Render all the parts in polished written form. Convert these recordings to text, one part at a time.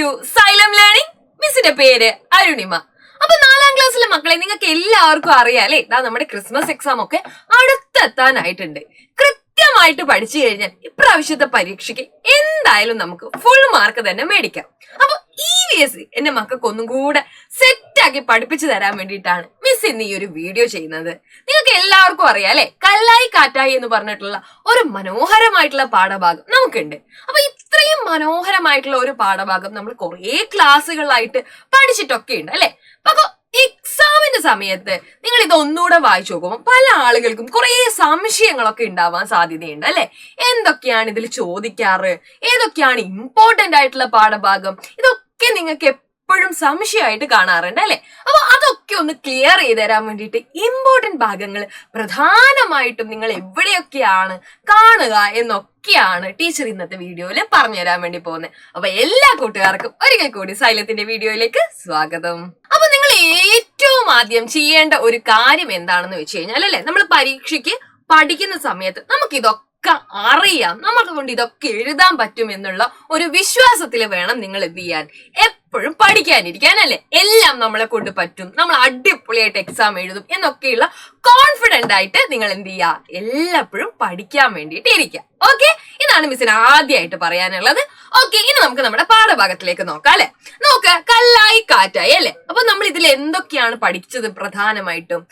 To xylem learning. മിസ്സിന്റെ പേര് അരുണിമ. അപ്പൊ 4ാം ക്ലാസ്സിലെ മക്കളെ നിങ്ങൾക്ക് എല്ലാവർക്കും അറിയാം അല്ലെ, ഇതാ നമ്മുടെ ക്രിസ്മസ് എക്സാം ഒക്കെ അടുത്തെത്താനായിട്ടുണ്ട്. കൃത്യമായിട്ട് പഠിച്ചു കഴിഞ്ഞാൽ ഇപ്രാവശ്യത്തെ പരീക്ഷയ്ക്ക് എന്തായാലും നമുക്ക് ഫുൾ മാർക്ക് തന്നെ മേടിക്കാം. അപ്പൊ EVS എന്റെ മക്കൾക്ക് ഒന്നും കൂടെ സെറ്റാക്കി പഠിപ്പിച്ചു തരാൻ വേണ്ടിയിട്ടാണ് മിസ് ഇന്ന് ഈ ഒരു വീഡിയോ ചെയ്യുന്നത്. നിങ്ങൾക്ക് എല്ലാവർക്കും അറിയാം അല്ലെ, കല്ലായി കാറ്റായി എന്ന് പറഞ്ഞിട്ടുള്ള ഒരു മനോഹരമായിട്ടുള്ള പാഠഭാഗം നമുക്കുണ്ട്. അപ്പൊ ഇത്രയും മനോഹരമായിട്ടുള്ള ഒരു പാഠഭാഗം നമ്മൾ കുറേ ക്ലാസ്സുകളായിട്ട് പഠിച്ചിട്ടൊക്കെ ഉണ്ട് അല്ലെ. അപ്പൊ എക്സാമിന്റെ സമയത്ത് നിങ്ങൾ ഇത് ഒന്നുകൂടെ വായിച്ചു നോക്കുമ്പോൾ പല ആളുകൾക്കും കുറെ സംശയങ്ങളൊക്കെ ഉണ്ടാവാൻ സാധ്യതയുണ്ട് അല്ലെ. എന്തൊക്കെയാണ് ഇതിൽ ചോദിക്കാറ്, ഏതൊക്കെയാണ് ഇമ്പോർട്ടന്റ് ആയിട്ടുള്ള പാഠഭാഗം, ഇതൊക്കെ നിങ്ങൾക്ക് എപ്പോഴും സംശയമായിട്ട് കാണാറുണ്ട് അല്ലെ. അപ്പൊ അതൊക്കെ ഒന്ന് ക്ലിയർ ചെയ്ത് തരാൻ വേണ്ടിയിട്ട് ഇമ്പോർട്ടന്റ് ഭാഗങ്ങൾ പ്രധാനമായിട്ടും നിങ്ങൾ എവിടെയൊക്കെയാണ് കാണുക എന്നൊക്കെയാണ് ടീച്ചർ ഇന്നത്തെ വീഡിയോയിൽ പറഞ്ഞു തരാൻ വേണ്ടി പോകുന്നത്. അപ്പൊ എല്ലാ കൂട്ടുകാർക്കും ഒരിക്കൽ കൂടി സൈലത്തിന്റെ വീഡിയോയിലേക്ക് സ്വാഗതം. അപ്പൊ നിങ്ങൾ ഏറ്റവും ആദ്യം ചെയ്യേണ്ട ഒരു കാര്യം എന്താണെന്ന് വെച്ച് കഴിഞ്ഞാൽ അല്ലെ, നമ്മൾ പരീക്ഷയ്ക്ക് പഠിക്കുന്ന സമയത്ത് നമുക്ക് ഇതൊക്കെ അറിയാം, നമ്മളെ കൊണ്ട് ഇതൊക്കെ എഴുതാൻ പറ്റും എന്നുള്ള ഒരു വിശ്വാസത്തിൽ വേണം നിങ്ങൾ എന്ത് ചെയ്യാൻ, എപ്പോഴും പഠിക്കാനിരിക്കാനല്ലേ. എല്ലാം നമ്മളെ കൊണ്ട് പറ്റും, നമ്മൾ അടിപൊളിയായിട്ട് എക്സാം എഴുതും എന്നൊക്കെയുള്ള കോൺഫിഡന്റ് ആയിട്ട് നിങ്ങൾ എന്ത് ചെയ്യുക, എല്ലാപ്പോഴും പഠിക്കാൻ വേണ്ടിയിട്ട് ഇരിക്കുക. ഓക്കെ, ഇതാണ് മിസ്സിന് ആദ്യമായിട്ട് പറയാനുള്ളത്. ഓക്കെ, ഇനി നമുക്ക് നമ്മുടെ പാഠഭാഗത്തിലേക്ക് നോക്കാം അല്ലെ. നോക്ക്, കല്ലായി കാറ്റായി അല്ലെ. അപ്പൊ നമ്മൾ ഇതിൽ എന്തൊക്കെയാണ് പഠിച്ചത്? പ്രധാനമായിട്ടും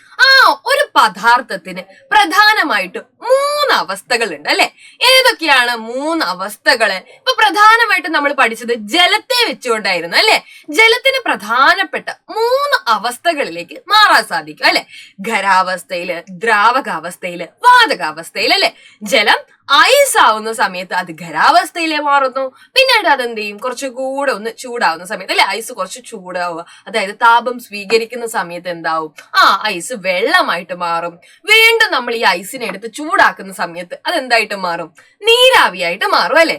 ഒരു പദാർത്ഥത്തിന് പ്രധാനമായിട്ടും 3 അവസ്ഥകളുണ്ട് അല്ലെ. ഏതൊക്കെയാണ് 3 അവസ്ഥകള്? ഇപ്പൊ പ്രധാനമായിട്ടും നമ്മൾ പഠിച്ചത് ജലത്തെ വെച്ചുകൊണ്ടായിരുന്നു അല്ലെ. ജലത്തിന് പ്രധാനപ്പെട്ട 3 അവസ്ഥകളിലേക്ക് മാറാൻ സാധിക്കും അല്ലെ. ഖരാവസ്ഥയില്, ദ്രാവകാവസ്ഥയില്, വാതകാവസ്ഥയിൽ അല്ലെ. ജലം ഐസ് ആവുന്ന സമയത്ത് അത് ഖരാവസ്ഥയിലേ മാറുന്നു. പിന്നീട് അതെന്ത് ചെയ്യും, കുറച്ചുകൂടെ ഒന്ന് ചൂടാവുന്ന സമയത്ത് അല്ലെ, ഐസ് കുറച്ച് ചൂടാവുക, അതായത് താപം സ്വീകരിക്കുന്ന സമയത്ത് എന്താവും, ഐസ് വെള്ളമായിട്ട് മാറും. വീണ്ടും നമ്മൾ ഈ ഐസിനെ എടുത്ത് ചൂടാക്കുന്ന സമയത്ത് അതെന്തായിട്ട് മാറും, നീരാവിയായിട്ട് മാറും അല്ലെ.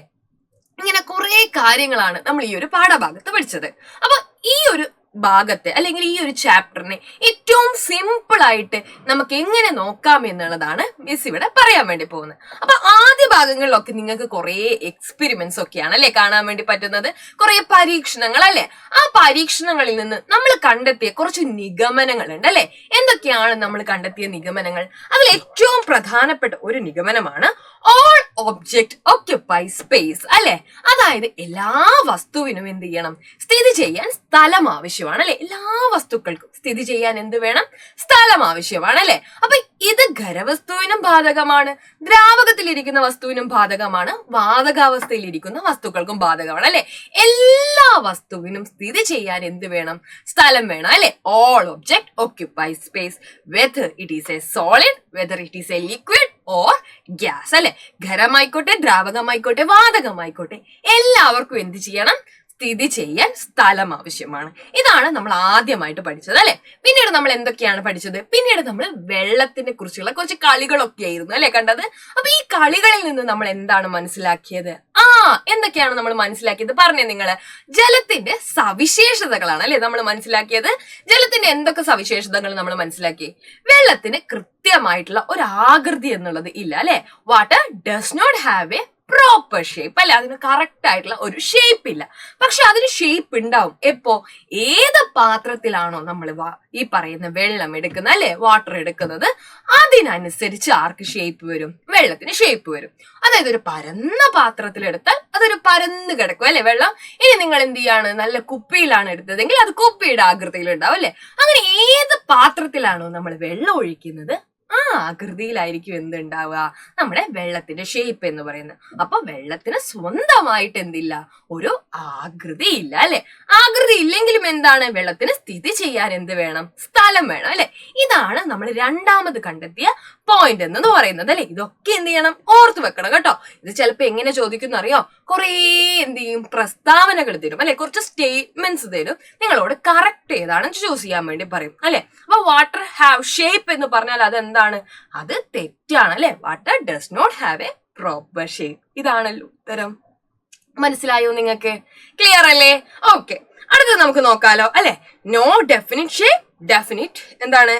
ഇങ്ങനെ കുറെ കാര്യങ്ങളാണ് നമ്മൾ ഈ ഒരു പാഠഭാഗത്ത് പഠിച്ചത്. അപ്പൊ ഈ ഒരു ഭാഗത്തെ അല്ലെങ്കിൽ ഈ ഒരു ചാപ്റ്ററിനെ ഏറ്റവും സിമ്പിൾ ആയിട്ട് നമുക്ക് എങ്ങനെ നോക്കാം എന്നുള്ളതാണ് മിസ് ഇവിടെ പറയാൻ വേണ്ടി പോകുന്നത്. അപ്പൊ ആദ്യ ഭാഗങ്ങളിലൊക്കെ നിങ്ങൾക്ക് കുറെ എക്സ്പെരിമെന്റ്സ് ഒക്കെയാണ് അല്ലെ കാണാൻ വേണ്ടി പറ്റുന്നത്, കുറെ പരീക്ഷണങ്ങൾ അല്ലെ. ആ പരീക്ഷണങ്ങളിൽ നിന്ന് നമ്മൾ കണ്ടെത്തിയ കുറച്ച് നിഗമനങ്ങൾ ഉണ്ട് അല്ലെ. എന്തൊക്കെയാണ് നമ്മൾ കണ്ടെത്തിയ നിഗമനങ്ങൾ? അതിൽ ഏറ്റവും പ്രധാനപ്പെട്ട ഒരു നിഗമനമാണ് ഓൾ ഒബ്ജക്റ്റ് ഓക്യുപ്പൈ സ്പേസ് അല്ലെ. അതായത് എല്ലാ വസ്തുവിനും എന്ത് ചെയ്യണം, സ്ഥിതി ചെയ്യാൻ സ്ഥലം ആവശ്യമാണ് അല്ലെ. എല്ലാ വസ്തുക്കൾക്കും സ്ഥിതി ചെയ്യാൻ എന്ത് വേണം, സ്ഥലം ആവശ്യമാണ് അല്ലെ. അപ്പൊ ഇത് ഖരവസ്തുവിനും ബാധകമാണ്, ദ്രാവകത്തിലിരിക്കുന്ന വസ്തുവിനും ബാധകമാണ്, വാതകാവസ്ഥയിലിരിക്കുന്ന വസ്തുക്കൾക്കും ബാധകമാണ് അല്ലെ. എല്ലാ വസ്തുവിനും സ്ഥിതി ചെയ്യാൻ എന്ത് വേണം, സ്ഥലം വേണം അല്ലെ. All object occupy space whether it is A solid, whether it is A liquid or gas അല്ലെ. ഖരമായിക്കോട്ടെ, ദ്രാവകമായിക്കോട്ടെ, വാതകമായിക്കോട്ടെ, എല്ലാവർക്കും എന്ത് ചെയ്യണം, സ്ഥിതി ചെയ്യാൻ സ്ഥലം ആവശ്യമാണ്. ഇതാണ് നമ്മൾ ആദ്യമായിട്ട് പഠിച്ചത് അല്ലെ. പിന്നീട് നമ്മൾ എന്തൊക്കെയാണ് പഠിച്ചത്? പിന്നീട് നമ്മൾ വെള്ളത്തിനെ കുറിച്ചുള്ള കുറച്ച് കളികളൊക്കെ ആയിരുന്നു അല്ലെ കണ്ടത്. അപ്പൊ ഈ കളികളിൽ നിന്ന് നമ്മൾ എന്താണ് മനസ്സിലാക്കിയത്? എന്തൊക്കെയാണ് നമ്മൾ മനസ്സിലാക്കിയത്? പറഞ്ഞേ നിങ്ങള്. ജലത്തിന്റെ സവിശേഷതകളാണ് അല്ലെ നമ്മൾ മനസ്സിലാക്കിയത്. ജലത്തിന്റെ എന്തൊക്കെ സവിശേഷതകൾ നമ്മൾ മനസ്സിലാക്കി? വെള്ളത്തിന് കൃത്യമായിട്ടുള്ള ഒരു ആകൃതി എന്നുള്ളത് ഇല്ല അല്ലെ. Water does not have a proper shape അല്ലെ. അതിന് കറക്റ്റ് ആയിട്ടുള്ള ഒരു ഷേപ്പ് ഇല്ല. പക്ഷെ അതിന് ഷേപ്പ് ഉണ്ടാവും എപ്പോ, ഏത് പാത്രത്തിലാണോ നമ്മൾ ഈ പറയുന്ന വെള്ളം എടുക്കുന്നത് അല്ലെ, വാട്ടർ എടുക്കുന്നത്, അതിനനുസരിച്ച് ആർക്ക് ഷേപ്പ് വരും, വെള്ളത്തിന് ഷേപ്പ് വരും. അതായത് ഒരു പരന്ന പാത്രത്തിൽ എടുത്താൽ അതൊരു പരന്ന് കിടക്കും അല്ലെ വെള്ളം. ഇനി നിങ്ങൾ എന്ത് ചെയ്യാണ്, നല്ല കുപ്പിയിലാണ് എടുത്തതെങ്കിൽ അത് കുപ്പിയുടെ ആകൃതിയിൽ ഉണ്ടാവും അല്ലെ. അങ്ങനെ ഏത് പാത്രത്തിലാണോ നമ്മൾ വെള്ളം ഒഴിക്കുന്നത് ആകൃതിയിലായിരിക്കും എന്തുണ്ടാവുക, നമ്മുടെ വെള്ളത്തിന്റെ ഷേപ്പ് എന്ന് പറയുന്നത്. അപ്പൊ വെള്ളത്തിന് സ്വന്തമായിട്ട് എന്തില്ല, ഒരു ആകൃതി ഇല്ല അല്ലെ. ആകൃതി ഇല്ലെങ്കിലും എന്താണ്, വെള്ളത്തിന് സ്ഥിതി ചെയ്യാൻ എന്ത് വേണം, സ്ഥലം വേണം അല്ലെ. ഇതാണ് നമ്മൾ രണ്ടാമത് കണ്ടെത്തിയ പോയിന്റ് എന്ന് പറയുന്നത് അല്ലെ. ഇതൊക്കെ എന്ത് ചെയ്യണം, ഓർത്തു വെക്കണം കേട്ടോ. ഇത് ചിലപ്പോ എങ്ങനെ ചോദിക്കുന്ന അറിയോ, കുറേ എന്ത് ചെയ്യും, പ്രസ്താവനകൾ തരും അല്ലെ, കുറച്ച് സ്റ്റേറ്റ്മെന്റ്സ് തരും, നിങ്ങളോട് കറക്റ്റ് ഏതാണെന്ന് ചൂസ് ചെയ്യാൻ വേണ്ടി പറയും അല്ലെ. അപ്പൊ വാട്ടർ ഹാവ് ഷേപ്പ് എന്ന് പറഞ്ഞാൽ അതെന്താണ്, അത് തെറ്റാണ് അല്ലെ. Water does not have a proper shape. ഇതാണല്ലോ ഉത്തരം. മനസ്സിലായോ നിങ്ങൾക്ക്? ക്ലിയർ അല്ലേ? ഓക്കെ, അടുത്തത് നമുക്ക് നോക്കാലോ അല്ലെ. നോ ഡെഫിനിറ്റ് ഷേപ്പ്, ഡെഫിനിറ്റ് എന്താണ്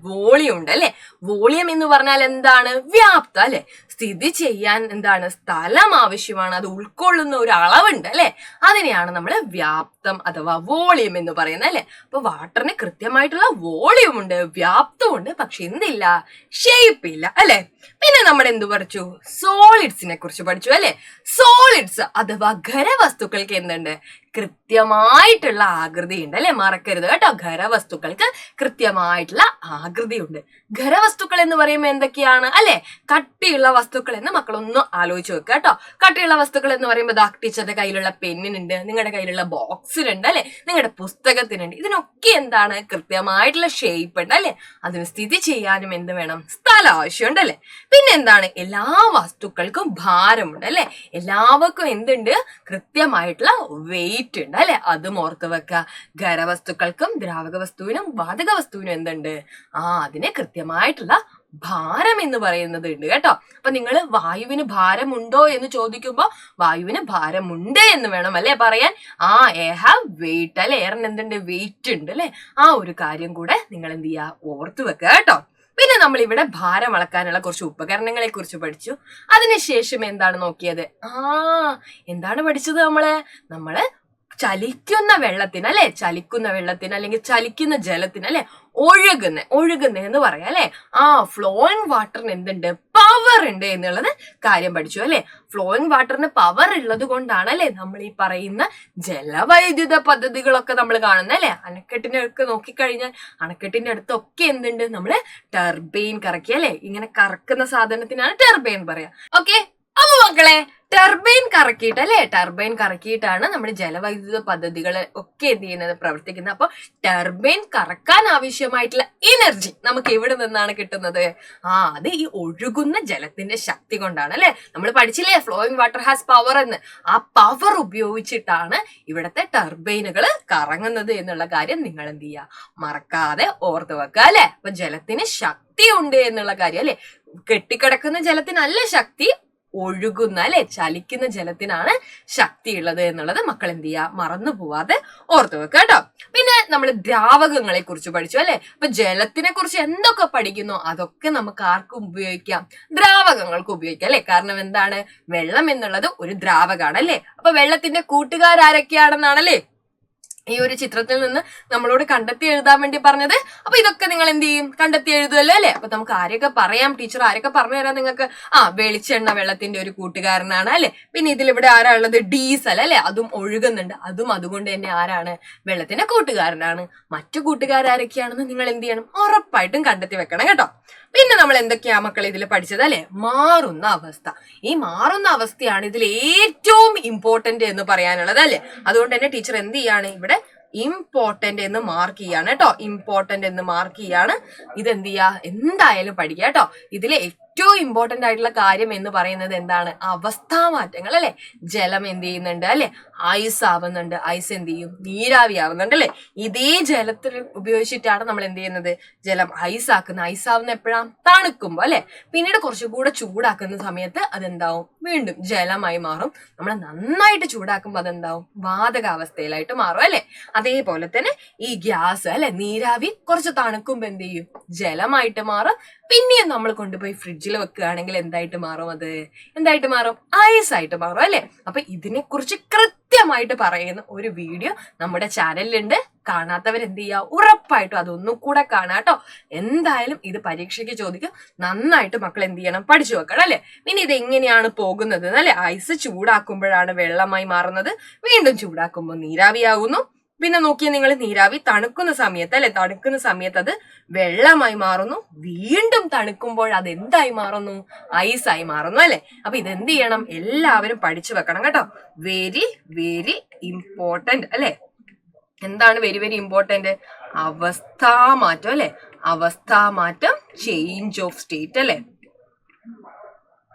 വോളിയം ഉണ്ട് അല്ലെ. വോളിയം എന്ന് പറഞ്ഞാൽ എന്താണ്? വ്യാപ്തം അല്ലെ. സ്ഥിതി ചെയ്യാൻ എന്താണ്? സ്ഥലം ആവശ്യമാണ്. അത് ഉൾക്കൊള്ളുന്ന ഒരു അളവുണ്ട് അല്ലെ. അതിനെയാണ് നമ്മൾ വ്യാപ്തം അഥവാ വോളിയം എന്ന് പറയുന്നത് അല്ലെ. അപ്പൊ വാട്ടറിന് കൃത്യമായിട്ടുള്ള വോളിയം ഉണ്ട്, വ്യാപ്തം ഉണ്ട്, പക്ഷെ എന്തില്ല? ഷേപ്പ് ഇല്ല അല്ലെ. പിന്നെ നമ്മൾ എന്ത് പഠിച്ചു? സോളിഡ്സിനെ കുറിച്ച് പഠിച്ചു അല്ലെ. സോളിഡ്സ് അഥവാ ഖരവസ്തുക്കൾക്ക് എന്തുണ്ട്? കൃത്യമായിട്ടുള്ള ആകൃതി ഉണ്ട് അല്ലെ. മറക്കരുത് കേട്ടോ, ഖരവസ്തുക്കൾക്ക് കൃത്യമായിട്ടുള്ള ആകൃതി ഉണ്ട്. ഖരവസ്തുക്കൾ എന്ന് പറയുമ്പോൾ എന്തൊക്കെയാണ് അല്ലെ? കട്ടിയുള്ള വസ്തുക്കൾ എന്ന് മക്കളൊന്ന് ആലോചിച്ച് വെക്കുക കേട്ടോ. കട്ടിയുള്ള വസ്തുക്കൾ എന്ന് പറയുമ്പോൾ ടീച്ചറുടെ കയ്യിലുള്ള പെന്നിനുണ്ട്, നിങ്ങളുടെ കയ്യിലുള്ള ബോക്സിനുണ്ട് അല്ലെ, നിങ്ങളുടെ പുസ്തകത്തിനുണ്ട്. ഇതിനൊക്കെ എന്താണ്? കൃത്യമായിട്ടുള്ള ഷേപ്പ് ഉണ്ട് അല്ലെ. അതിന് സ്ഥിതി ചെയ്യാനും എന്ത് വേണം? സ്ഥലം ആവശ്യമുണ്ട് അല്ലെ. പിന്നെ എന്താണ്? എല്ലാ വസ്തുക്കൾക്കും ഭാരമുണ്ട് അല്ലെ. എല്ലാവർക്കും എന്തുണ്ട്? കൃത്യമായിട്ടുള്ള വെയിറ്റ് ഉണ്ട് അല്ലെ. അതും ഓർത്ത് വെക്കുക. ഖരവസ്തുക്കൾക്കും ദ്രാവക വസ്തുവിനും വാതക വസ്തുവിനും എന്തുണ്ട്? അതിന് കൃത്യമായിട്ടുള്ള ഭാരം എന്ന് പറയുന്നത് ഉണ്ട് കേട്ടോ. അപ്പൊ നിങ്ങൾ വായുവിന് ഭാരമുണ്ടോ എന്ന് ചോദിക്കുമ്പോ വായുവിന് ഭാരമുണ്ട് എന്ന് വേണം അല്ലെ പറയാൻ. എയർ ഹാവ് വെയിറ്റ് അല്ലെ. എയറിന് എന്തുണ്ട്? വെയിറ്റ് ഉണ്ട് അല്ലെ. ഒരു കാര്യം കൂടെ നിങ്ങൾ എന്ത് ചെയ്യുക? ഓർത്തു വെക്കുക കേട്ടോ. പിന്നെ നമ്മൾ ഇവിടെ ഭാരം അളക്കാനുള്ള കുറച്ച് ഉപകരണങ്ങളെ കുറിച്ച് പഠിച്ചു. അതിനുശേഷം എന്താണ് നോക്കിയത്? എന്താണ് പഠിച്ചത്? നമ്മള് ചലിക്കുന്ന വെള്ളത്തിന് അല്ലെ, ചലിക്കുന്ന വെള്ളത്തിന് അല്ലെങ്കിൽ ചലിക്കുന്ന ജലത്തിന് അല്ലെ, ഒഴുകുന്ന എന്ന് പറയാം അല്ലെ. ഫ്ലോയിങ് വാട്ടറിന് എന്തുണ്ട്? പവർ ഉണ്ട് എന്നുള്ളത് കാര്യം പഠിച്ചു അല്ലെ. ഫ്ലോയിങ് വാട്ടറിന് പവർ ഉള്ളത് കൊണ്ടാണ് അല്ലെ നമ്മൾ ഈ പറയുന്ന ജലവൈദ്യുത പദ്ധതികളൊക്കെ നമ്മൾ കാണുന്നത് അല്ലെ. അണക്കെട്ടിന്റെ ഒക്കെ നോക്കിക്കഴിഞ്ഞാൽ അണക്കെട്ടിന്റെ അടുത്തൊക്കെ എന്തുണ്ട്? നമ്മള് ടർബൈൻ കറക്കി അല്ലെ. ഇങ്ങനെ കറക്കുന്ന സാധനത്തിനാണ് ടർബൈൻ പറയാ. ഓക്കെ, അപ്പൊ മക്കളെ ടർബൈൻ കറക്കിയിട്ട് അല്ലെ, ടർബൈൻ കറക്കിയിട്ടാണ് നമ്മുടെ ജലവൈദ്യുത പദ്ധതികൾ ഒക്കെ എന്ത് ചെയ്യുന്നത്? പ്രവർത്തിക്കുന്നത്. അപ്പൊ ടർബൈൻ കറക്കാൻ ആവശ്യമായിട്ടുള്ള എനർജി നമുക്ക് എവിടെ നിന്നാണ് കിട്ടുന്നത്? അത് ഈ ഒഴുകുന്ന ജലത്തിന്റെ ശക്തി കൊണ്ടാണ് അല്ലെ. നമ്മൾ പഠിച്ചില്ലേ ഫ്ലോയിങ് വാട്ടർ ഹാസ് പവർ എന്ന്. ആ പവർ ഉപയോഗിച്ചിട്ടാണ് ഇവിടത്തെ ടർബൈനുകൾ കറങ്ങുന്നത് എന്നുള്ള കാര്യം നിങ്ങൾ എന്ത് ചെയ്യുക? മറക്കാതെ ഓർത്ത് വെക്കുക അല്ലെ. അപ്പൊ ജലത്തിന് ശക്തി ഉണ്ട് എന്നുള്ള കാര്യം അല്ലെ. കെട്ടിക്കിടക്കുന്ന ജലത്തിനല്ല ശക്തി, ഒഴുകുന്ന അല്ലെ ചലിക്കുന്ന ജലത്തിനാണ് ശക്തി ഉള്ളത് എന്നുള്ളത് മക്കൾ എന്ത് ചെയ്യുക? മറന്നു പോവാതെ ഓർത്തു വെക്കുക കേട്ടോ. പിന്നെ നമ്മൾ ദ്രാവകങ്ങളെ കുറിച്ച് പഠിച്ചു അല്ലെ. അപ്പൊ ജലത്തിനെ കുറിച്ച് എന്തൊക്കെ പഠിക്കുന്നു അതൊക്കെ നമുക്ക് ആർക്കും ഉപയോഗിക്കാം? ദ്രാവകങ്ങൾക്ക് ഉപയോഗിക്കാം അല്ലെ. കാരണം എന്താണ്? വെള്ളം എന്നുള്ളത് ഒരു ദ്രാവകമാണ് അല്ലെ. അപ്പൊ വെള്ളത്തിന്റെ കൂട്ടുകാരാരൊക്കെയാണെന്നാണല്ലേ ഈ ഒരു ചിത്രത്തിൽ നിന്ന് നമ്മളോട് കണ്ടെത്തി എഴുതാൻ വേണ്ടി പറഞ്ഞത്. അപ്പൊ ഇതൊക്കെ നിങ്ങൾ എന്ത് ചെയ്യും? കണ്ടെത്തി എഴുതുമല്ലോ അല്ലെ. അപ്പൊ നമുക്ക് ആരെയൊക്കെ പറയാം? ടീച്ചർ ആരൊക്കെ പറഞ്ഞു തരാം നിങ്ങൾക്ക്? വെളിച്ചെണ്ണ വെള്ളത്തിന്റെ ഒരു കൂട്ടുകാരനാണ് അല്ലെ. പിന്നെ ഇതിലിവിടെ ആരാ ഉള്ളത്? ഡീസൽ അല്ലെ. അതും ഒഴുകുന്നുണ്ട്. അതുകൊണ്ട് തന്നെ ആരാണ്? വെള്ളത്തിന്റെ കൂട്ടുകാരനാണ്. മറ്റു കൂട്ടുകാരൊക്കെയാണെന്ന് നിങ്ങൾ എന്ത് ചെയ്യണം? ഉറപ്പായിട്ടും കണ്ടെത്തി വെക്കണം കേട്ടോ. പിന്നെ നമ്മൾ എന്തൊക്കെയാ മക്കളെ ഇതിൽ പഠിച്ചത് അല്ലെ? മാറുന്ന അവസ്ഥ. ഈ മാറുന്ന അവസ്ഥയാണ് ഇതിൽ ഏറ്റവും ഇമ്പോർട്ടന്റ് എന്ന് പറയാനുള്ളത് അല്ലെ. അതുകൊണ്ട് തന്നെ ടീച്ചർ എന്ത് ചെയ്യാണ്? ഇവിടെ ഇമ്പോർട്ടന്റ് എന്ന് മാർക്ക് ചെയ്യാണ് കേട്ടോ. ഇമ്പോർട്ടന്റ് എന്ന് മാർക്ക് ചെയ്യാണ്. ഇതെന്ത് ചെയ്യാ? എന്തായാലും പഠിക്കുക കേട്ടോ. ഇതിലെ ഏറ്റവും ഇമ്പോർട്ടന്റ് ആയിട്ടുള്ള കാര്യം എന്ന് പറയുന്നത് എന്താണ്? അവസ്ഥാമാറ്റങ്ങൾ അല്ലെ. ജലം എന്ത് ചെയ്യുന്നുണ്ട് അല്ലെ? ഐസ് ആവുന്നുണ്ട്. ഐസ് എന്ത് ചെയ്യും? നീരാവി ആവുന്നുണ്ട് അല്ലെ. ഇതേ ജലത്തിൽ ഉപയോഗിച്ചിട്ടാണ് നമ്മൾ എന്ത് ചെയ്യുന്നത്? ജലം ഐസ് ആക്കുന്നത്. ഐസ് ആവുന്ന എപ്പോഴാണ്? തണുക്കുമ്പോ അല്ലെ. പിന്നീട് കുറച്ചുകൂടെ ചൂടാക്കുന്ന സമയത്ത് അതെന്താവും? വീണ്ടും ജലമായി മാറും. നമ്മൾ നന്നായിട്ട് ചൂടാക്കുമ്പോൾ അതെന്താവും? വാതകാവസ്ഥയിലായിട്ട് മാറും അല്ലെ. അതേപോലെ തന്നെ ഈ ഗ്യാസ് അല്ലെ, നീരാവി കുറച്ച് തണുക്കുമ്പോ എന്ത് ചെയ്യും? ജലമായിട്ട് മാറും. പിന്നെയും നമ്മൾ കൊണ്ടുപോയി ഫ്രിഡ്ജിൽ വെക്കുകയാണെങ്കിൽ എന്തായിട്ട് മാറും? അത് എന്തായിട്ട് മാറും? ഐസ് ആയിട്ട് മാറും അല്ലെ. അപ്പൊ ഇതിനെ കുറിച്ച് കൃത്യമായിട്ട് പറയുന്ന ഒരു വീഡിയോ നമ്മുടെ ചാനലിലുണ്ട്. കാണാത്തവർ എന്ത് ചെയ്യുക? ഉറപ്പായിട്ടും അതൊന്നും കൂടെ കാണാട്ടോ. എന്തായാലും ഇത് പരീക്ഷയ്ക്ക് ചോദിക്കും. നന്നായിട്ട് മക്കൾ എന്ത് ചെയ്യണം? പഠിച്ചു വെക്കണം അല്ലെ. പിന്നെ ഇത് എങ്ങനെയാണ് പോകുന്നത് അല്ലെ? ഐസ് ചൂടാക്കുമ്പോഴാണ് വെള്ളമായി മാറുന്നത്. വീണ്ടും ചൂടാക്കുമ്പോൾ നീരാവിയാകുന്നു. പിന്നെ നോക്കിയാൽ നിങ്ങൾ നീരാവി തണുക്കുന്ന സമയത്ത് അല്ലെ, തണുക്കുന്ന സമയത്ത് അത് വെള്ളമായി മാറുന്നു. വീണ്ടും തണുക്കുമ്പോൾ അത് എന്തായി മാറുന്നു? ഐസായി മാറുന്നു അല്ലെ. അപ്പൊ ഇതെന്ത് ചെയ്യണം? എല്ലാവരും പഠിച്ചു വെക്കണം കേട്ടോ. വെരി വെരി ഇമ്പോർട്ടന്റ് അല്ലെ. എന്താണ് വെരി വെരി ഇമ്പോർട്ടന്റ്? അവസ്ഥാമാറ്റം അല്ലെ. അവസ്ഥാമാറ്റം, ചേഞ്ച് ഓഫ് സ്റ്റേറ്റ് അല്ലെ.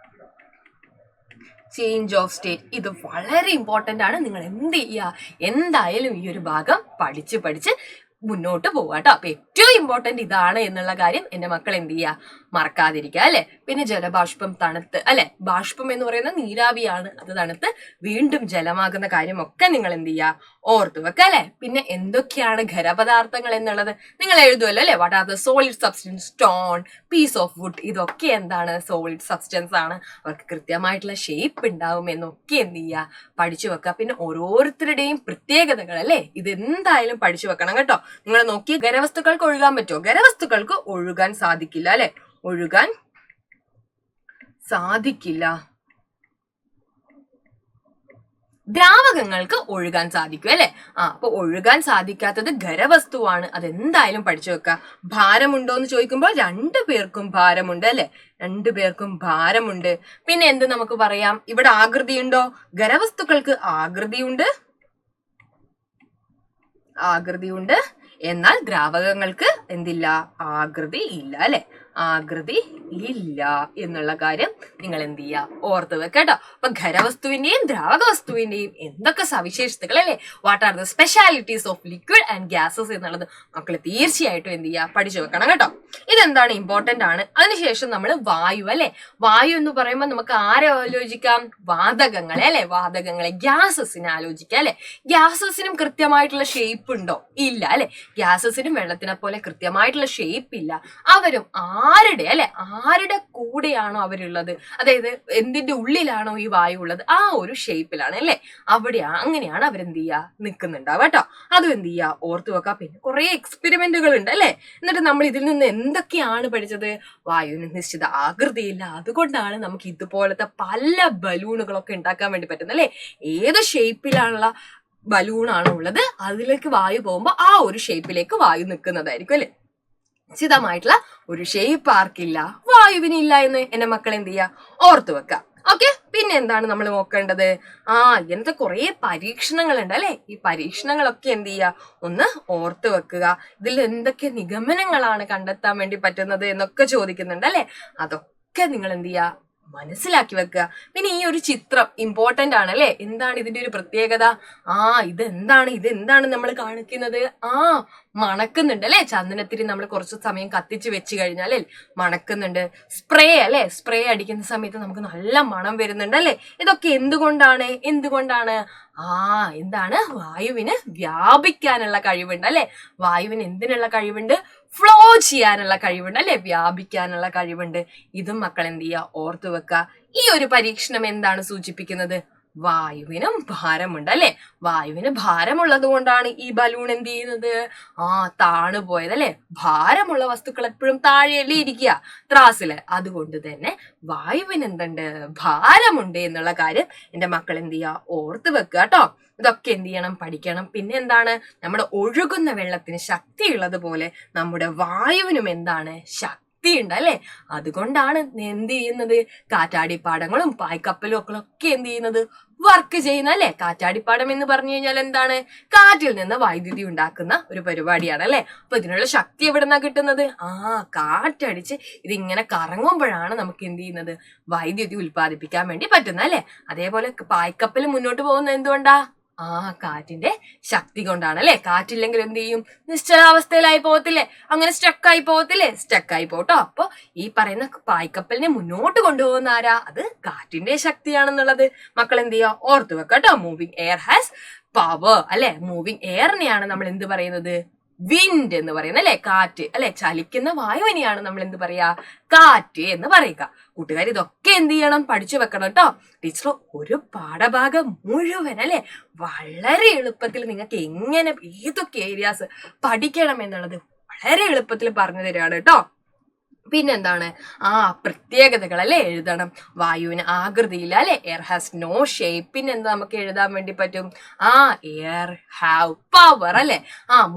ചേഞ്ച് ഓഫ് സ്റ്റേറ്റ് ഇത് വളരെ ഇമ്പോർട്ടന്റ് ആണ്. നിങ്ങൾ എന്ത് ചെയ്യുക? എന്തായാലും ഈ ഒരു ഭാഗം പഠിച്ച് മുന്നോട്ട് പോവുക കേട്ടോ. അപ്പൊ ഏറ്റവും ഇമ്പോർട്ടന്റ് ഇതാണ് എന്നുള്ള കാര്യം എന്റെ മക്കൾ എന്ത് ചെയ്യുക? മറക്കാതിരിക്കുക അല്ലെ. പിന്നെ ജലബാഷ്പം തണുത്ത് അല്ലെ, ബാഷ്പം എന്ന് പറയുന്ന നീരാവിയാണ്, അത് തണുത്ത് വീണ്ടും ജലമാകുന്ന കാര്യമൊക്കെ നിങ്ങൾ എന്ത് ചെയ്യുക, ഓർത്തു വെക്കുക അല്ലെ. പിന്നെ എന്തൊക്കെയാണ് ഖരപദാർത്ഥങ്ങൾ എന്നുള്ളത് നിങ്ങൾ എഴുതുമല്ലോ അല്ലെ. What are the solid substance, stone, piece of wood, ഇതൊക്കെ എന്താണ്, സോളിഡ് സബ്സ്റ്റൻസ് ആണ്. അവർക്ക് കൃത്യമായിട്ടുള്ള ഷേപ്പ് ഉണ്ടാവും എന്നൊക്കെ എന്ത് ചെയ്യുക, പഠിച്ചു വെക്കുക. പിന്നെ ഓരോരുത്തരുടെയും പ്രത്യേകതകൾ അല്ലെ, ഇത് എന്തായാലും പഠിച്ചു വെക്കണം കേട്ടോ. നിങ്ങൾ നോക്കി, ഖരവസ്തുക്കൾക്ക് ഒഴുകാൻ പറ്റുമോ? ഖരവസ്തുക്കൾക്ക് ഒഴുകാൻ സാധിക്കില്ല അല്ലെ, ഒഴുകാൻ സാധിക്കില്ല. ദ്രാവകങ്ങൾക്ക് ഒഴുകാൻ സാധിക്കും അല്ലെ. അപ്പൊ ഒഴുകാൻ സാധിക്കാത്തത് ഖരവസ്തുവാണ്, അതെന്തായാലും പഠിച്ചു വെക്കുക. ഭാരമുണ്ടോ എന്ന് ചോദിക്കുമ്പോൾ 2 പേർക്കും ഭാരമുണ്ട് അല്ലെ, 2 പേർക്കും ഭാരമുണ്ട്. പിന്നെ എന്ത് നമുക്ക് പറയാം, ഇവിടെ ആകൃതി ഉണ്ടോ? ഖരവസ്തുക്കൾക്ക് ആകൃതിയുണ്ട്, എന്നാൽ ദ്രാവകങ്ങൾക്ക് എന്തില്ല, ആകൃതി ഇല്ല അല്ലെ, ആകൃതി ഇല്ല എന്നുള്ള കാര്യം നിങ്ങൾ എന്ത് ചെയ്യുക, ഓർത്ത് വെക്കട്ടോ. അപ്പൊ ഖരവസ്തുവിന്റെയും ദ്രാവക വസ്തുവിന്റെയും എന്തൊക്കെ സവിശേഷതകൾ അല്ലെ, what are the specialities of liquid and gases എന്നുള്ളത് മക്കൾ തീർച്ചയായിട്ടും എന്ത് ചെയ്യുക, പഠിച്ചു വെക്കണം കേട്ടോ. ഇതെന്താണ്, ഇമ്പോർട്ടന്റ് ആണ്. അതിനുശേഷം നമ്മൾ വായു അല്ലെ, വായു എന്ന് പറയുമ്പോൾ നമുക്ക് ആരെ ആലോചിക്കാം, വാതകങ്ങളെ അല്ലെ, വാതകങ്ങളെ, ഗ്യാസസിനെ ആലോചിക്കാം അല്ലെ. ഗ്യാസസിനും കൃത്യമായിട്ടുള്ള ഷേപ്പ് ഉണ്ടോ? ഇല്ല അല്ലെ. ഗ്യാസസിനും വെള്ളത്തിനെ പോലെ കൃത്യമായിട്ടുള്ള ഷേപ്പ് ഇല്ല. അവരും ആരുടെ അല്ലെ, ആരുടെ കൂടെയാണോ അവരുള്ളത്, അതായത് എന്തിന്റെ ഉള്ളിലാണോ ഈ വായു ഉള്ളത്, ആ ഒരു ഷേപ്പിലാണ് അല്ലെ, അവിടെയാണ്, അങ്ങനെയാണ് അവരെന്ത് ചെയ്യുക, നിൽക്കുന്നുണ്ടാവുക കേട്ടോ. അതും എന്ത് ചെയ്യുക, ഓർത്തു വെക്കുക. പിന്നെ കുറെ എക്സ്പെരിമെന്റുകൾ ഉണ്ട് അല്ലെ. എന്നിട്ട് നമ്മൾ ഇതിൽ നിന്ന് എന്തൊക്കെയാണ് പഠിച്ചത്, വായുവിന് നിശ്ചിത ആകൃതിയില്ല, അതുകൊണ്ടാണ് നമുക്ക് ഇതുപോലത്തെ പല ബലൂണുകളൊക്കെ ഉണ്ടാക്കാൻ വേണ്ടി പറ്റുന്നത് അല്ലെ. ഏത് ഷേപ്പിലുള്ള ബലൂണാണോ ഉള്ളത്, അതിലേക്ക് വായു പോകുമ്പോൾ ആ ഒരു ഷേപ്പിലേക്ക് വായു നിൽക്കുന്നതായിരിക്കും അല്ലെ. നിശ്ചിതമായിട്ടുള്ള ഒരു ഷേപ്പ് ആർക്കില്ല, വായുവിനില്ല എന്ന് എന്റെ മക്കൾ എന്ത് ചെയ്യുക, ഓർത്തു വെക്കുക. ഓക്കെ. പിന്നെ എന്താണ് നമ്മൾ നോക്കേണ്ടത്, ഇങ്ങനത്തെ കുറെ പരീക്ഷണങ്ങളുണ്ട് അല്ലെ. ഈ പരീക്ഷണങ്ങളൊക്കെ എന്ത് ചെയ്യുക, ഒന്ന് ഓർത്ത് വെക്കുക. ഇതിൽ എന്തൊക്കെ നിഗമനങ്ങളാണ് കണ്ടെത്താൻ വേണ്ടി പറ്റുന്നത് എന്നൊക്കെ ചോദിക്കുന്നുണ്ട് അല്ലെ. അതൊക്കെ നിങ്ങൾ എന്ത് ചെയ്യുക, മനസ്സിലാക്കി വെക്കുക. പിന്നെ ഈ ഒരു ചിത്രം ഇമ്പോർട്ടന്റ് ആണ് അല്ലെ. എന്താണ് ഇതിന്റെ ഒരു പ്രത്യേകത, ഇതെന്താണ് നമ്മൾ കാണിക്കുന്നത്, മണക്കുന്നുണ്ട് അല്ലെ. ചന്ദനത്തിരി നമ്മൾ കുറച്ച് സമയം കത്തിച്ച് വെച്ച് കഴിഞ്ഞാൽ മണക്കുന്നുണ്ട്. സ്പ്രേ അല്ലെ, സ്പ്രേ അടിക്കുന്ന സമയത്ത് നമുക്ക് നല്ല മണം വരുന്നുണ്ട് അല്ലെ. ഇതൊക്കെ എന്തുകൊണ്ടാണ്, എന്താണ്, വായുവിന് വ്യാപിക്കാനുള്ള കഴിവുണ്ട് അല്ലെ. വായുവിന് എന്തിനുള്ള കഴിവുണ്ട്, ഫ്ലോ ചെയ്യാനുള്ള കഴിവുണ്ട് അല്ലെ, വ്യാപിക്കാനുള്ള കഴിവുണ്ട്. ഇതും മക്കൾ എന്ത് ചെയ്യുക, ഓർത്തു വെക്കുക. ഈ ഒരു പരീക്ഷണം എന്താണ് സൂചിപ്പിക്കുന്നത്, വായുവിനും ഭാരമുണ്ട് അല്ലെ. വായുവിന് ഭാരമുള്ളത് കൊണ്ടാണ് ഈ ബലൂൺ എന്ത് ചെയ്യുന്നത്, താണു പോയത് അല്ലെ. ഭാരമുള്ള വസ്തുക്കൾ എപ്പോഴും താഴെയല്ലേ ഇരിക്കുക ത്രാസില്, അതുകൊണ്ട് തന്നെ വായുവിന് എന്തുണ്ട്, ഭാരമുണ്ട് എന്നുള്ള കാര്യം എന്റെ മക്കൾ എന്ത് ചെയ്യുക, ഓർത്ത് വെക്കുക കേട്ടോ. ഇതൊക്കെ എന്ത് ചെയ്യണം, പഠിക്കണം. പിന്നെ എന്താണ്, നമ്മുടെ ഒഴുകുന്ന വെള്ളത്തിന് ശക്തിയുള്ളത് പോലെ നമ്മുടെ വായുവിനും എന്താണ്, ശക്തി ഉണ്ട് അല്ലെ. അതുകൊണ്ടാണ് എന്ത് ചെയ്യുന്നത്, കാറ്റാടിപ്പാടങ്ങളും പായ്ക്കപ്പലും ഒക്കെ എന്ത് ചെയ്യുന്നത്, വർക്ക് ചെയ്യുന്ന അല്ലെ. കാറ്റാടിപ്പാടം എന്ന് പറഞ്ഞു കഴിഞ്ഞാൽ എന്താണ്, കാറ്റിൽ നിന്ന് വൈദ്യുതി ഉണ്ടാക്കുന്ന ഒരു പരിപാടിയാണ് അല്ലെ. അപ്പൊ ഇതിനുള്ള ശക്തി എവിടെന്നാ കിട്ടുന്നത്, കാറ്റടിച്ച് ഇതിങ്ങനെ കറങ്ങുമ്പോഴാണ് നമുക്ക് എന്ത് ചെയ്യുന്നത്, വൈദ്യുതി ഉൽപ്പാദിപ്പിക്കാൻ വേണ്ടി പറ്റുന്നത് അല്ലെ. അതേപോലെ പായ്ക്കപ്പൽ മുന്നോട്ട് പോകുന്നത് എന്തുകൊണ്ടാ, കാറ്റിന്റെ ശക്തി കൊണ്ടാണ് അല്ലെ. കാറ്റില്ലെങ്കിൽ എന്ത് ചെയ്യും, നിശ്ചലാവസ്ഥയിലായി പോകത്തില്ലേ, അങ്ങനെ സ്റ്റക്കായി പോകട്ടോ. അപ്പൊ ഈ പറയുന്ന പായ്ക്കപ്പലിനെ മുന്നോട്ട് കൊണ്ടുപോകുന്ന ആരാ, അത് കാറ്റിന്റെ ശക്തിയാണെന്നുള്ളത് മക്കൾ എന്ത് ചെയ്യുക, ഓർത്തു വെക്കട്ടോ. മൂവിങ് എയർ ഹാസ് പവർ അല്ലെ. മൂവിങ് എയറിനെയാണ് നമ്മൾ എന്ത് പറയുന്നത്, വിൻഡ് എന്ന് പറയുന്നത് അല്ലെ, കാറ്റ് അല്ലെ. ചലിക്കുന്ന വായുവിനെയാണ് നമ്മൾ എന്ത് പറയാ, കാറ്റ് എന്ന് പറയുക. കൂട്ടുകാർ ഇതൊക്കെ എന്ത് ചെയ്യണം, പഠിച്ചു വെക്കണം കേട്ടോ. ടീച്ചർ ഒരു പാഠഭാഗം മുഴുവൻ അല്ലെ വളരെ എളുപ്പത്തിൽ നിങ്ങൾക്ക് എങ്ങനെ ഏതൊക്കെ ഏരിയാസ് പഠിക്കണം എന്നുള്ളത് വളരെ എളുപ്പത്തിൽ പറഞ്ഞു തരികയാണ് കേട്ടോ. പിന്നെന്താണ്, പ്രത്യേകതകൾ അല്ലെ എഴുതണം. വായുവിന് ആകൃതിയില്ല അല്ലെ, എയർ ഹാസ് നോ ഷേപ്പ്. പിന്നെന്താ നമുക്ക് എഴുതാൻ വേണ്ടി പറ്റും, എയർ ഹാവ് പവർ അല്ലെ.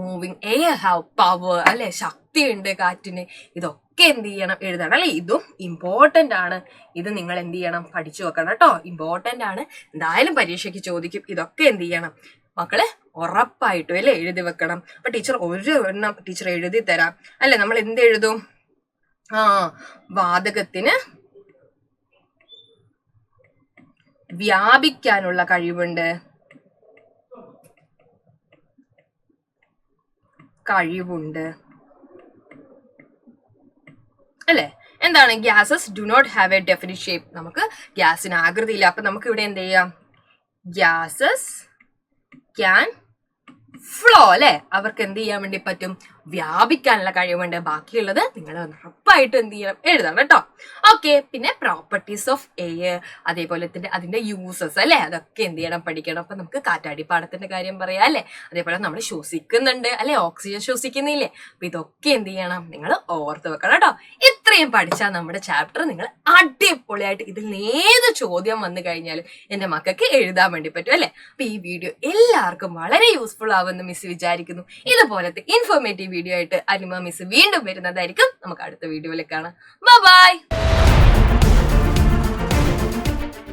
മൂവിങ് എയർ ഹാവ് പവർ അല്ലെ, ശക്തിയുണ്ട് കാറ്റിന്. ഇതൊക്കെ എന്ത് ചെയ്യണം, എഴുതണം അല്ലെ. ഇതും ഇമ്പോർട്ടന്റ് ആണ്. ഇത് നിങ്ങൾ എന്ത് ചെയ്യണം, പഠിച്ചു വെക്കണം കേട്ടോ. ഇമ്പോർട്ടന്റ് ആണ്, എന്തായാലും പരീക്ഷയ്ക്ക് ചോദിക്കും. ഇതൊക്കെ എന്ത് ചെയ്യണം മക്കളെ, ഉറപ്പായിട്ടും അല്ലെ എഴുതി വെക്കണം. അപ്പൊ ടീച്ചർ ഒരു എണ്ണം ടീച്ചർ എഴുതി തരാം അല്ലെ. നമ്മൾ എന്ത് എഴുതും, വാതകത്തിന് വ്യാപിക്കാനുള്ള കഴിവുണ്ട് അല്ലെ. എന്താണ് gases do not have a definite shape. നമുക്ക് ഗ്യാസിന് ആകൃതിയില്ല. അപ്പൊ നമുക്ക് ഇവിടെ എന്ത് ചെയ്യാം, ഗ്യാസസ് ക്യാൻ ഫ്ലോ അല്ലെ, അവർക്ക് എന്ത് ചെയ്യാൻ വേണ്ടി പറ്റും, വ്യാപിക്കാനുള്ള കഴിവുണ്ട്. ബാക്കിയുള്ളത് നിങ്ങൾ ഉറപ്പായിട്ട് എന്ത് ചെയ്യണം, എഴുതണം കേട്ടോ. ഓക്കെ, പിന്നെ പ്രോപ്പർട്ടീസ് ഓഫ് എയർ, അതേപോലെ തന്നെ അതിന്റെ യൂസസ് അല്ലെ, അതൊക്കെ എന്ത് ചെയ്യണം, പഠിക്കണം. അപ്പൊ നമുക്ക് കാറ്റാടിപ്പാടത്തിന്റെ കാര്യം പറയാം അല്ലെ, അതേപോലെ നമ്മൾ ശ്വസിക്കുന്നുണ്ട് അല്ലെ, ഓക്സിജൻ ശ്വസിക്കുന്നില്ലേ. അപ്പൊ ഇതൊക്കെ എന്ത് ചെയ്യണം, നിങ്ങൾ ഓർത്ത് വെക്കണം കേട്ടോ. ഇത്രയും പഠിച്ചാൽ നമ്മുടെ ചാപ്റ്റർ നിങ്ങൾ അടിപൊളിയായിട്ട് ഇതിൽ നിന്ന് ഏത് ചോദ്യം വന്നു കഴിഞ്ഞാലും എന്റെ മക്കൾക്ക് എഴുതാൻ വേണ്ടി പറ്റും അല്ലെ. അപ്പൊ ഈ വീഡിയോ എല്ലാവർക്കും വളരെ യൂസ്ഫുൾ ആവുമെന്ന് മിസ് വിചാരിക്കുന്നു. ഇതുപോലത്തെ ഇൻഫോർമേറ്റീവ് വീഡിയോ ആയിട്ട് അനിമ മിസ് വീണ്ടും വരുന്നതായിരിക്കും. നമുക്ക് അടുത്ത വീഡിയോയിൽ കാണാം. ബൈ.